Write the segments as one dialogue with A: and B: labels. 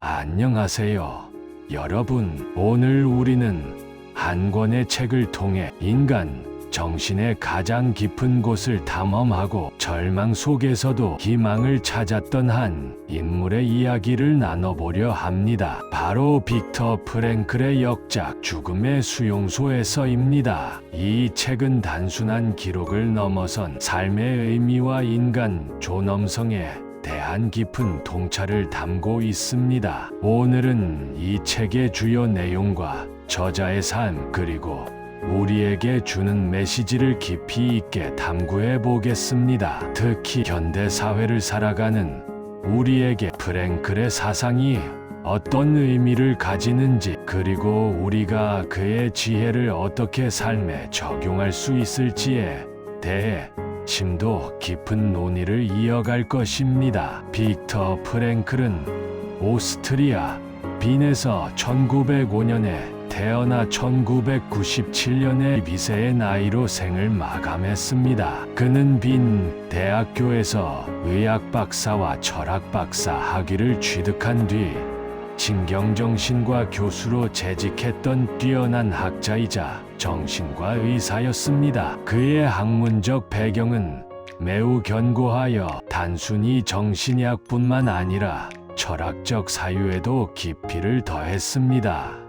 A: 안녕하세요, 여러분. 오늘 우리는 한 권의 책을 통해 인간 정신의 가장 깊은 곳을 탐험하고 절망 속에서도 희망을 찾았던 한 인물의 이야기를 나눠보려 합니다. 바로 빅터 프랭클의 역작 죽음의 수용소에서입니다. 이 책은 단순한 기록을 넘어선 삶의 의미와 인간 존엄성에 대한 깊은 통찰을 담고 있습니다. 오늘은 이 책의 주요 내용과 저자의 삶 그리고 우리에게 주는 메시지를 깊이 있게 탐구해 보겠습니다. 특히 현대 사회를 살아가는 우리에게 프랭클의 사상이 어떤 의미를 가지는지, 그리고 우리가 그의 지혜를 어떻게 삶에 적용할 수 있을지에 대해 심도 깊은 논의를 이어갈 것입니다. 빅터 프랭클은 오스트리아 빈에서 1905년에 태어나 1997년에 미세의 나이로 생을 마감했습니다. 그는 빈 대학교에서 의학 박사와 철학 박사 학위를 취득한 뒤 신경정신과 교수로 재직했던 뛰어난 학자이자 정신과 의사였습니다. 그의 학문적 배경은 매우 견고하여 단순히 정신의학뿐만 아니라 철학적 사유에도 깊이를 더했습니다.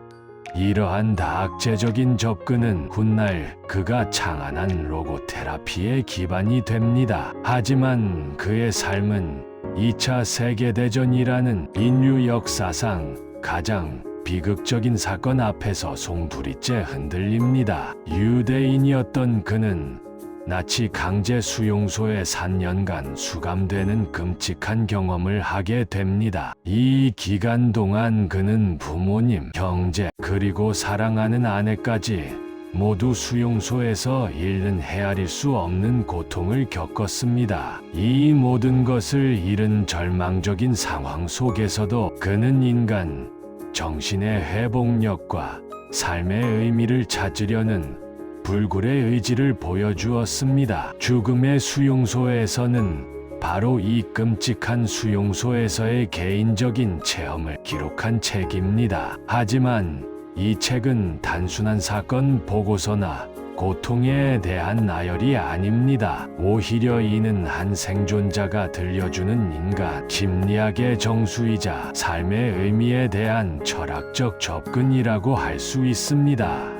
A: 이러한 다학제적인 접근은 훗날 그가 창안한 로고테라피의 기반이 됩니다. 하지만 그의 삶은 2차 세계대전이라는 인류 역사상 가장 비극적인 사건 앞에서 송두리째 흔들립니다. 유대인이었던 그는 나치 강제 수용소에 3년간 수감되는 끔찍한 경험을 하게 됩니다. 이 기간 동안 그는 부모님, 형제, 그리고 사랑하는 아내까지 모두 수용소에서 잃는 헤아릴 수 없는 고통을 겪었습니다. 이 모든 것을 잃은 절망적인 상황 속에서도 그는 인간 정신의 회복력과 삶의 의미를 찾으려는 불굴의 의지를 보여주었습니다. 죽음의 수용소에서는 바로 이 끔찍한 수용소에서의 개인적인 체험을 기록한 책입니다. 하지만 이 책은 단순한 사건 보고서나 고통에 대한 나열이 아닙니다. 오히려 이는 한 생존자가 들려주는 인간 심리학의 정수이자 삶의 의미에 대한 철학적 접근이라고 할 수 있습니다.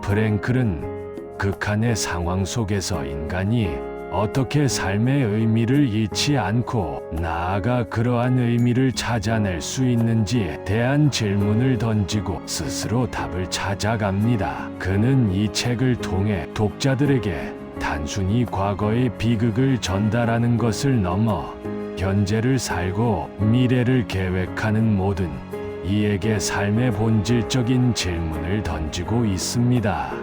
A: 프랭클은 극한의 상황 속에서 인간이 어떻게 삶의 의미를 잃지 않고 나아가 그러한 의미를 찾아낼 수 있는지에 대한 질문을 던지고 스스로 답을 찾아갑니다. 그는 이 책을 통해 독자들에게 단순히 과거의 비극을 전달하는 것을 넘어 현재를 살고 미래를 계획하는 모든 이에게 삶의 본질적인 질문을 던지고 있습니다.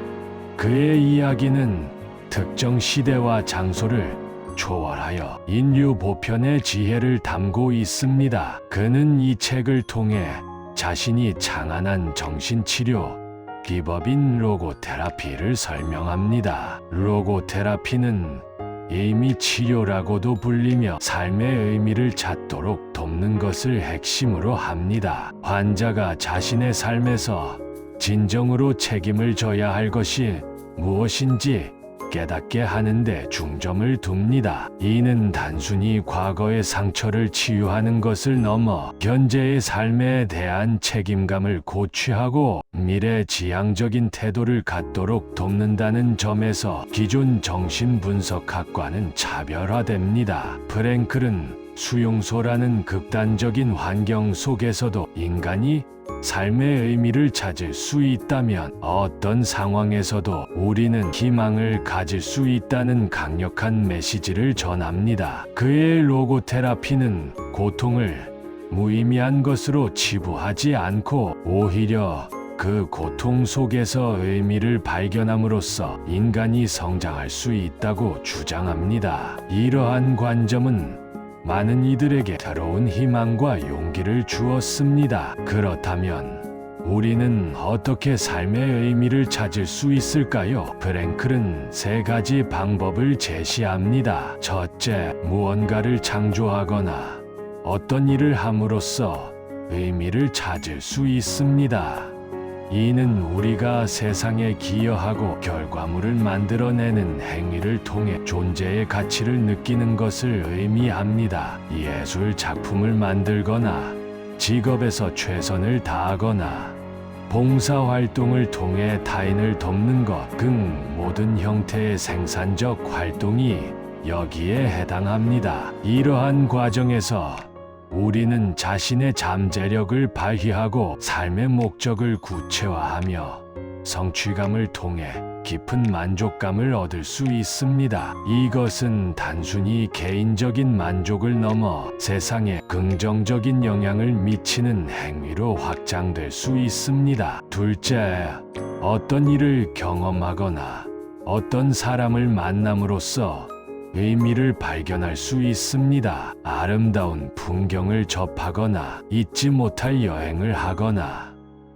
A: 그의 이야기는 특정 시대와 장소를 초월하여 인류 보편의 지혜를 담고 있습니다. 그는 이 책을 통해 자신이 창안한 정신치료 기법인 로고테라피를 설명합니다. 로고테라피는 의미 치료라고도 불리며 삶의 의미를 찾도록 돕는 것을 핵심으로 합니다. 환자가 자신의 삶에서 진정으로 책임을 져야 할 것이 무엇인지 깨닫게 하는데 중점을 둡니다. 이는 단순히 과거의 상처를 치유하는 것을 넘어 현재의 삶에 대한 책임감을 고취하고 미래지향적인 태도를 갖도록 돕는다는 점에서 기존 정신분석학과는 차별화됩니다. 프랭클은 수용소라는 극단적인 환경 속에서도 인간이 삶의 의미를 찾을 수 있다면 어떤 상황에서도 우리는 희망을 가질 수 있다는 강력한 메시지를 전합니다. 그의 로고테라피는 고통을 무의미한 것으로 치부하지 않고 오히려 그 고통 속에서 의미를 발견함으로써 인간이 성장할 수 있다고 주장합니다. 이러한 관점은 많은 이들에게 새로운 희망과 용기를 주었습니다. 그렇다면 우리는 어떻게 삶의 의미를 찾을 수 있을까요? 프랭클은 3가지 방법을 제시합니다. 첫째, 무언가를 창조하거나 어떤 일을 함으로써 의미를 찾을 수 있습니다. 이는 우리가 세상에 기여하고 결과물을 만들어내는 행위를 통해 존재의 가치를 느끼는 것을 의미합니다. 예술 작품을 만들거나 직업에서 최선을 다하거나 봉사활동을 통해 타인을 돕는 것 등 모든 형태의 생산적 활동이 여기에 해당합니다. 이러한 과정에서 우리는 자신의 잠재력을 발휘하고 삶의 목적을 구체화하며 성취감을 통해 깊은 만족감을 얻을 수 있습니다. 이것은 단순히 개인적인 만족을 넘어 세상에 긍정적인 영향을 미치는 행위로 확장될 수 있습니다. 둘째, 어떤 일을 경험하거나 어떤 사람을 만남으로써 의미를 발견할 수 있습니다. 아름다운 풍경을 접하거나 잊지 못할 여행을 하거나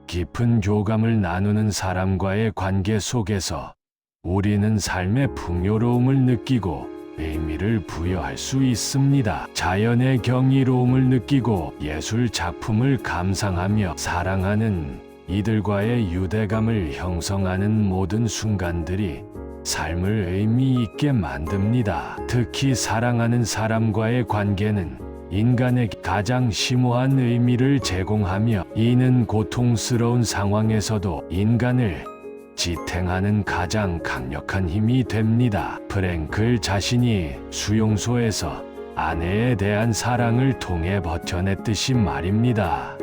A: 깊은 교감을 나누는 사람과의 관계 속에서 우리는 삶의 풍요로움을 느끼고 의미를 부여할 수 있습니다. 자연의 경이로움을 느끼고 예술 작품을 감상하며 사랑하는 이들과의 유대감을 형성하는 모든 순간들이 삶을 의미 있게 만듭니다. 특히 사랑하는 사람과의 관계는 인간에게 가장 심오한 의미를 제공하며 이는 고통스러운 상황에서도 인간을 지탱하는 가장 강력한 힘이 됩니다. 프랭클 자신이 수용소에서 아내에 대한 사랑을 통해 버텨냈듯이 말입니다.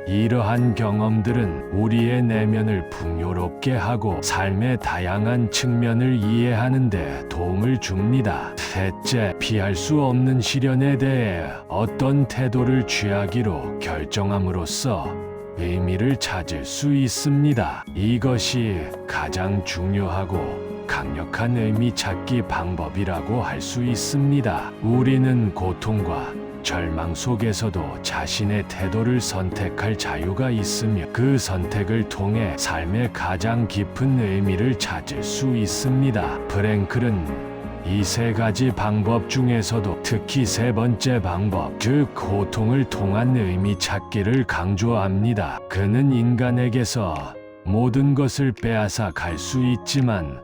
A: 이러한 경험들은 우리의 내면을 풍요롭게 하고 삶의 다양한 측면을 이해하는 데 도움을 줍니다. 셋째, 피할 수 없는 시련에 대해 어떤 태도를 취하기로 결정함으로써 의미를 찾을 수 있습니다. 이것이 가장 중요하고 강력한 의미 찾기 방법이라고 할 수 있습니다. 우리는 고통과 절망 속에서도 자신의 태도를 선택할 자유가 있으며 그 선택을 통해 삶의 가장 깊은 의미를 찾을 수 있습니다. 프랭클은 이 세 가지 방법 중에서도 특히 세 번째 방법, 즉 고통을 통한 의미 찾기를 강조합니다. 그는 인간에게서 모든 것을 빼앗아 갈 수 있지만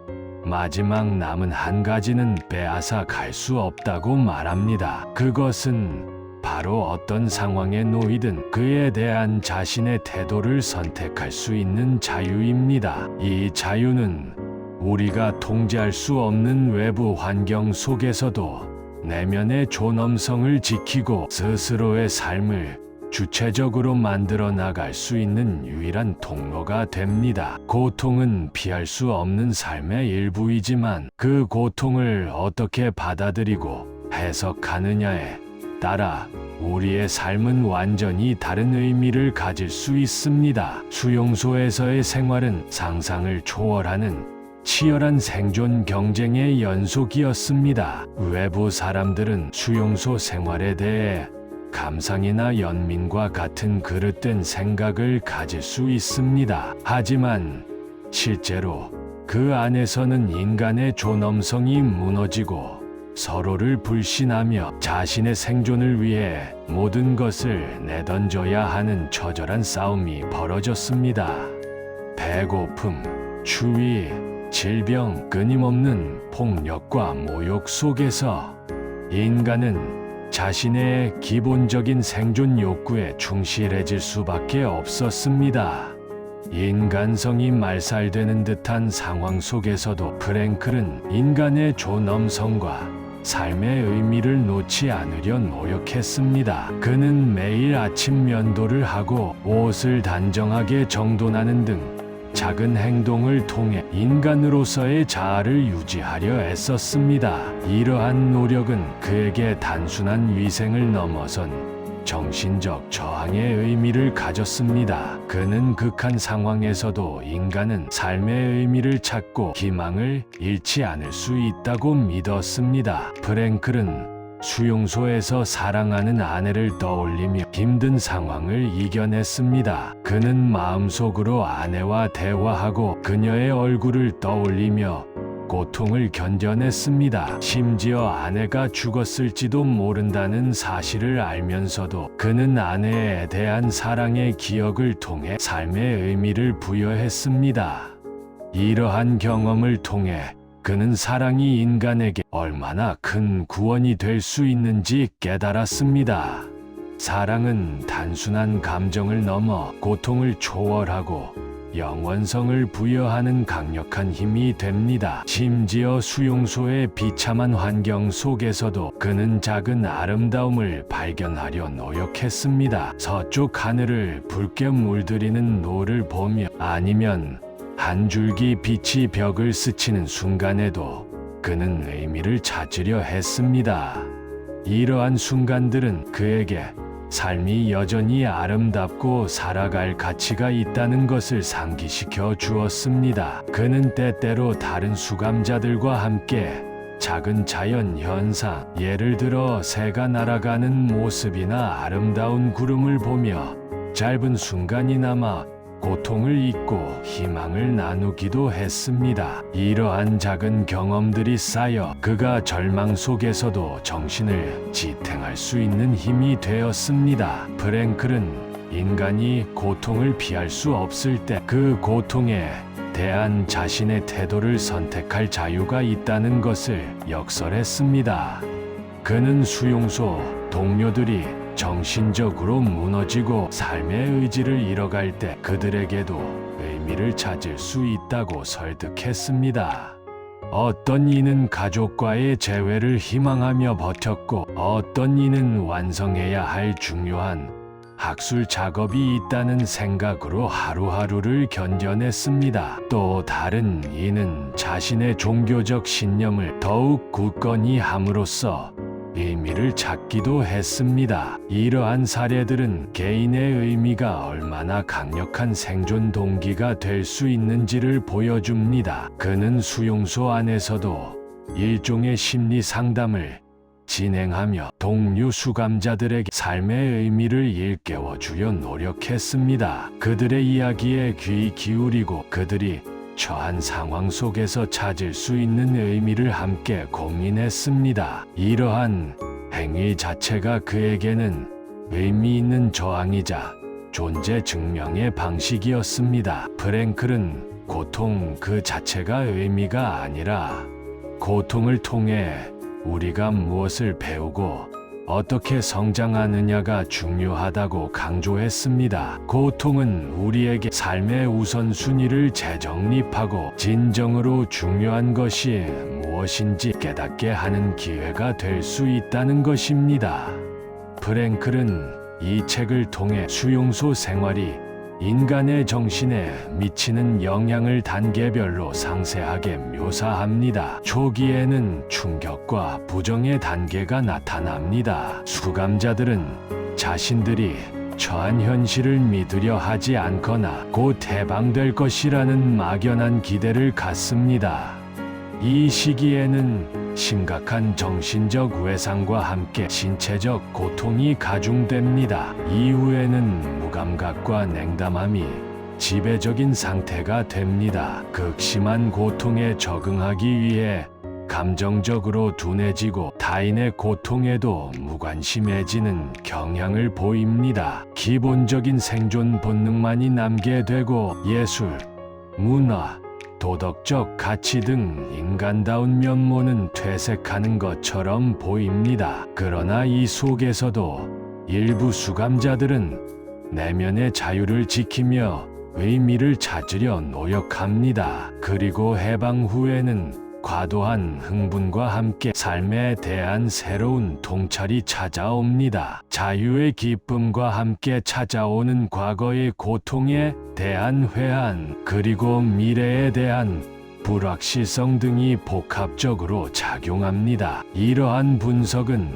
A: 마지막 남은 한 가지는 빼앗아 갈 수 없다고 말합니다. 그것은 바로 어떤 상황에 놓이든 그에 대한 자신의 태도를 선택할 수 있는 자유입니다. 이 자유는 우리가 통제할 수 없는 외부 환경 속에서도 내면의 존엄성을 지키고 스스로의 삶을 주체적으로 만들어 나갈 수 있는 유일한 통로가 됩니다. 고통은 피할 수 없는 삶의 일부이지만 그 고통을 어떻게 받아들이고 해석하느냐에 따라 우리의 삶은 완전히 다른 의미를 가질 수 있습니다. 수용소에서의 생활은 상상을 초월하는 치열한 생존 경쟁의 연속이었습니다. 외부 사람들은 수용소 생활에 대해 감상이나 연민과 같은 그릇된 생각을 가질 수 있습니다. 하지만 실제로 그 안에서는 인간의 존엄성이 무너지고 서로를 불신하며 자신의 생존을 위해 모든 것을 내던져야 하는 처절한 싸움이 벌어졌습니다. 배고픔, 추위, 질병, 끊임없는 폭력과 모욕 속에서 인간은 자신의 기본적인 생존 욕구에 충실해질 수밖에 없었습니다. 인간성이 말살되는 듯한 상황 속에서도 프랭클은 인간의 존엄성과 삶의 의미를 놓지 않으려 노력했습니다. 그는 매일 아침 면도를 하고 옷을 단정하게 정돈하는 등 작은 행동을 통해 인간으로서의 자아를 유지하려 애썼습니다. 이러한 노력은 그에게 단순한 위생을 넘어선 정신적 저항의 의미를 가졌습니다. 그는 극한 상황에서도 인간은 삶의 의미를 찾고 희망을 잃지 않을 수 있다고 믿었습니다. 프랭클은 수용소에서 사랑하는 아내를 떠올리며 힘든 상황을 이겨냈습니다. 그는 마음속으로 아내와 대화하고 그녀의 얼굴을 떠올리며 고통을 견뎌냈습니다. 심지어 아내가 죽었을지도 모른다는 사실을 알면서도 그는 아내에 대한 사랑의 기억을 통해 삶의 의미를 부여했습니다. 이러한 경험을 통해 그는 사랑이 인간에게 얼마나 큰 구원이 될 수 있는지 깨달았습니다. 사랑은 단순한 감정을 넘어 고통을 초월하고 영원성을 부여하는 강력한 힘이 됩니다. 심지어 수용소의 비참한 환경 속에서도 그는 작은 아름다움을 발견하려 노력했습니다. 서쪽 하늘을 붉게 물들이는 노를 보며 아니면 한 줄기 빛이 벽을 스치는 순간에도 그는 의미를 찾으려 했습니다. 이러한 순간들은 그에게 삶이 여전히 아름답고 살아갈 가치가 있다는 것을 상기시켜 주었습니다. 그는 때때로 다른 수감자들과 함께 작은 자연 현상, 예를 들어 새가 날아가는 모습이나 아름다운 구름을 보며 짧은 순간이나마 고통을 잊고 희망을 나누기도 했습니다. 이러한 작은 경험들이 쌓여 그가 절망 속에서도 정신을 지탱할 수 있는 힘이 되었습니다. 프랭클은 인간이 고통을 피할 수 없을 때 그 고통에 대한 자신의 태도를 선택할 자유가 있다는 것을 역설했습니다. 그는 수용소 동료들이 정신적으로 무너지고 삶의 의지를 잃어갈 때 그들에게도 의미를 찾을 수 있다고 설득했습니다. 어떤 이는 가족과의 재회를 희망하며 버텼고 어떤 이는 완성해야 할 중요한 학술 작업이 있다는 생각으로 하루하루를 견뎌냈습니다. 또 다른 이는 자신의 종교적 신념을 더욱 굳건히 함으로써 의미를 찾기도 했습니다. 이러한 사례들은 개인의 의미가 얼마나 강력한 생존 동기가 될 수 있는지를 보여줍니다. 그는 수용소 안에서도 일종의 심리 상담을 진행하며 동료 수감자들에게 삶의 의미를 일깨워 주려 노력했습니다. 그들의 이야기에 귀 기울이고 그들이 처한 상황 속에서 찾을 수 있는 의미를 함께 고민했습니다. 이러한 행위 자체가 그에게는 의미 있는 저항이자 존재 증명의 방식이었습니다. 프랭클은 고통 그 자체가 의미가 아니라 고통을 통해 우리가 무엇을 배우고 어떻게 성장하느냐가 중요하다고 강조했습니다. 고통은 우리에게 삶의 우선순위를 재정립하고 진정으로 중요한 것이 무엇인지 깨닫게 하는 기회가 될 수 있다는 것입니다. 프랭클은 이 책을 통해 수용소 생활이 인간의 정신에 미치는 영향을 단계별로 상세하게 묘사합니다. 초기에는 충격과 부정의 단계가 나타납니다. 수감자들은 자신들이 처한 현실을 믿으려 하지 않거나 곧 해방될 것이라는 막연한 기대를 갖습니다. 이 시기에는 심각한 정신적 외상과 함께 신체적 고통이 가중됩니다. 이후에는 무감각과 냉담함이 지배적인 상태가 됩니다. 극심한 고통에 적응하기 위해 감정적으로 둔해지고 타인의 고통에도 무관심해지는 경향을 보입니다. 기본적인 생존 본능만이 남게 되고 예술, 문화, 도덕적 가치 등 인간다운 면모는 퇴색하는 것처럼 보입니다. 그러나 이 속에서도 일부 수감자들은 내면의 자유를 지키며 의미를 찾으려 노력합니다. 그리고 해방 후에는 과도한 흥분과 함께 삶에 대한 새로운 통찰이 찾아옵니다. 자유의 기쁨과 함께 찾아오는 과거의 고통에 대한 회한, 그리고 미래에 대한 불확실성 등이 복합적으로 작용합니다. 이러한 분석은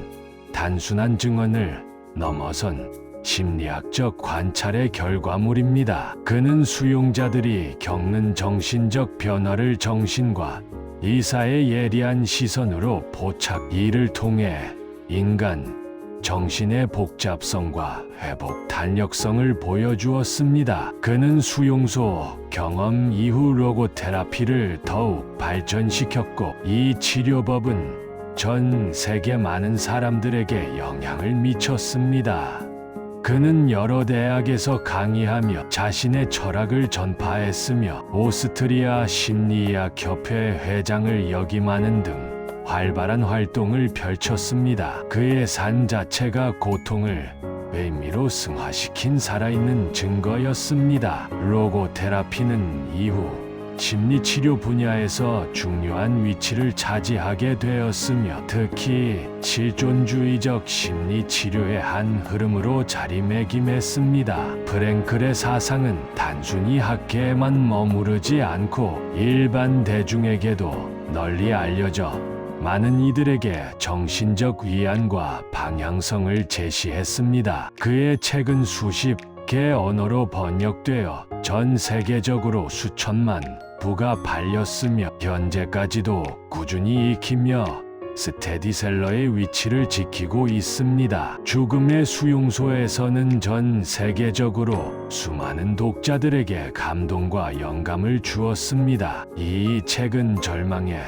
A: 단순한 증언을 넘어선 심리학적 관찰의 결과물입니다. 그는 수용자들이 겪는 정신적 변화를 정신과 의사의 예리한 시선으로 포착, 이를 통해 인간, 정신의 복잡성과 회복 탄력성을 보여주었습니다. 그는 수용소 경험 이후 로고테라피를 더욱 발전시켰고, 이 치료법은 전 세계 많은 사람들에게 영향을 미쳤습니다. 그는 여러 대학에서 강의하며 자신의 철학을 전파했으며 오스트리아 심리의학 협회 회장을 역임하는 등 활발한 활동을 펼쳤습니다. 그의 삶 자체가 고통을 의미로 승화시킨 살아있는 증거였습니다. 로고테라피는 이후 심리치료 분야에서 중요한 위치를 차지하게 되었으며, 특히 실존주의적 심리치료의 한 흐름으로 자리매김했습니다. 프랭클의 사상은 단순히 학계에만 머무르지 않고 일반 대중에게도 널리 알려져 많은 이들에게 정신적 위안과 방향성을 제시했습니다. 그의 책은 수십 개 언어로 번역되어 전 세계적으로 수천만 부가 팔렸으며, 현재까지도 꾸준히 읽히며 스테디셀러의 위치를 지키고 있습니다. 죽음의 수용소에서는 전 세계적으로 수많은 독자들에게 감동과 영감을 주었습니다. 이 책은 절망에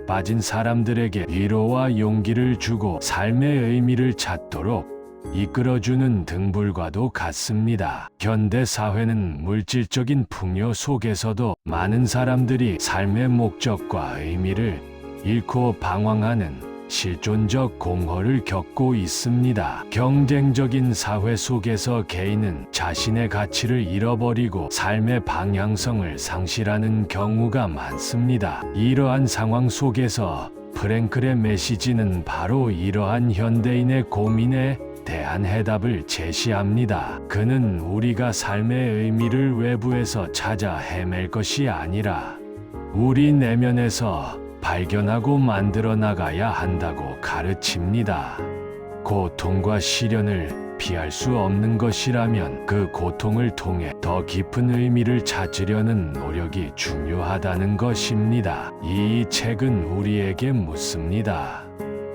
A: 빠진 사람들에게 위로와 용기를 주고 삶의 의미를 찾도록 이끌어주는 등불과도 같습니다. 현대 사회는 물질적인 풍요 속에서도 많은 사람들이 삶의 목적과 의미를 잃고 방황하는 실존적 공허를 겪고 있습니다. 경쟁적인 사회 속에서 개인은 자신의 가치를 잃어버리고 삶의 방향성을 상실하는 경우가 많습니다. 이러한 상황 속에서 프랭클의 메시지는 바로 이러한 현대인의 고민에 대한 해답을 제시합니다. 그는 우리가 삶의 의미를 외부에서 찾아 헤맬 것이 아니라 우리 내면에서 발견하고 만들어 나가야 한다고 가르칩니다. 고통과 시련을 피할 수 없는 것이라면 그 고통을 통해 더 깊은 의미를 찾으려는 노력이 중요하다는 것입니다. 이 책은 우리에게 묻습니다.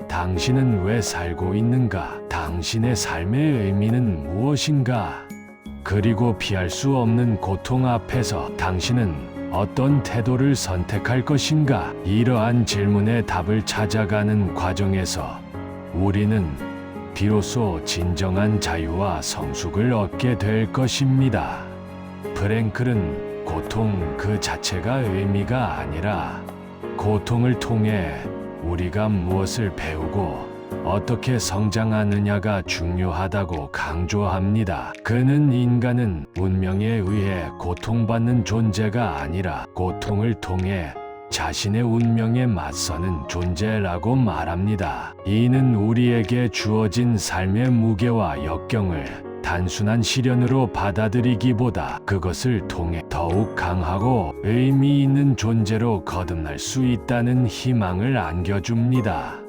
A: 당신은 왜 살고 있는가? 당신의 삶의 의미는 무엇인가? 그리고 피할 수 없는 고통 앞에서 당신은 어떤 태도를 선택할 것인가? 이러한 질문의 답을 찾아가는 과정에서 우리는 비로소 진정한 자유와 성숙을 얻게 될 것입니다. 프랭클은 고통 그 자체가 의미가 아니라 고통을 통해 우리가 무엇을 배우고 어떻게 성장하느냐가 중요하다고 강조합니다. 그는 인간은 운명에 의해 고통받는 존재가 아니라 고통을 통해 자신의 운명에 맞서는 존재라고 말합니다. 이는 우리에게 주어진 삶의 무게와 역경을 단순한 시련으로 받아들이기보다 그것을 통해 더욱 강하고 의미 있는 존재로 거듭날 수 있다는 희망을 안겨줍니다.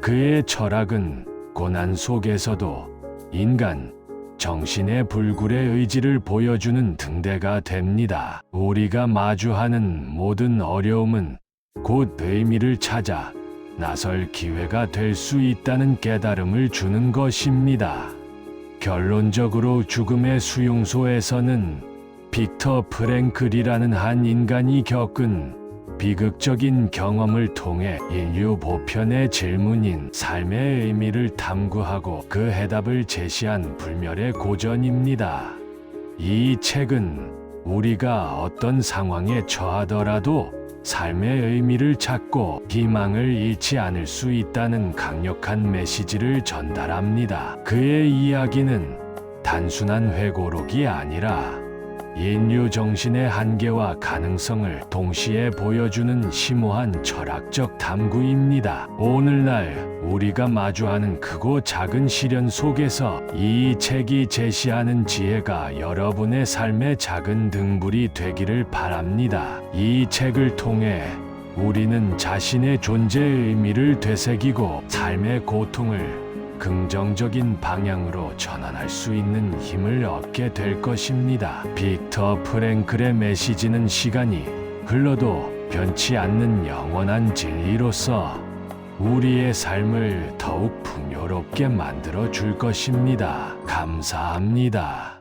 A: 그의 철학은 고난 속에서도 인간 정신의 불굴의 의지를 보여주는 등대가 됩니다. 우리가 마주하는 모든 어려움은 곧 의미를 찾아 나설 기회가 될 수 있다는 깨달음을 주는 것입니다. 결론적으로 죽음의 수용소에서는 빅터 프랭클이라는 한 인간이 겪은 비극적인 경험을 통해 인류 보편의 질문인 삶의 의미를 탐구하고 그 해답을 제시한 불멸의 고전입니다. 이 책은 우리가 어떤 상황에 처하더라도 삶의 의미를 찾고 희망을 잃지 않을 수 있다는 강력한 메시지를 전달합니다. 그의 이야기는 단순한 회고록이 아니라 인류 정신의 한계와 가능성을 동시에 보여주는 심오한 철학적 탐구입니다. 오늘날 우리가 마주하는 크고 작은 시련 속에서 이 책이 제시하는 지혜가 여러분의 삶의 작은 등불이 되기를 바랍니다. 이 책을 통해 우리는 자신의 존재의 의미를 되새기고 삶의 고통을 긍정적인 방향으로 전환할 수 있는 힘을 얻게 될 것입니다. 빅터 프랭클의 메시지는 시간이 흘러도 변치 않는 영원한 진리로서 우리의 삶을 더욱 풍요롭게 만들어 줄 것입니다. 감사합니다.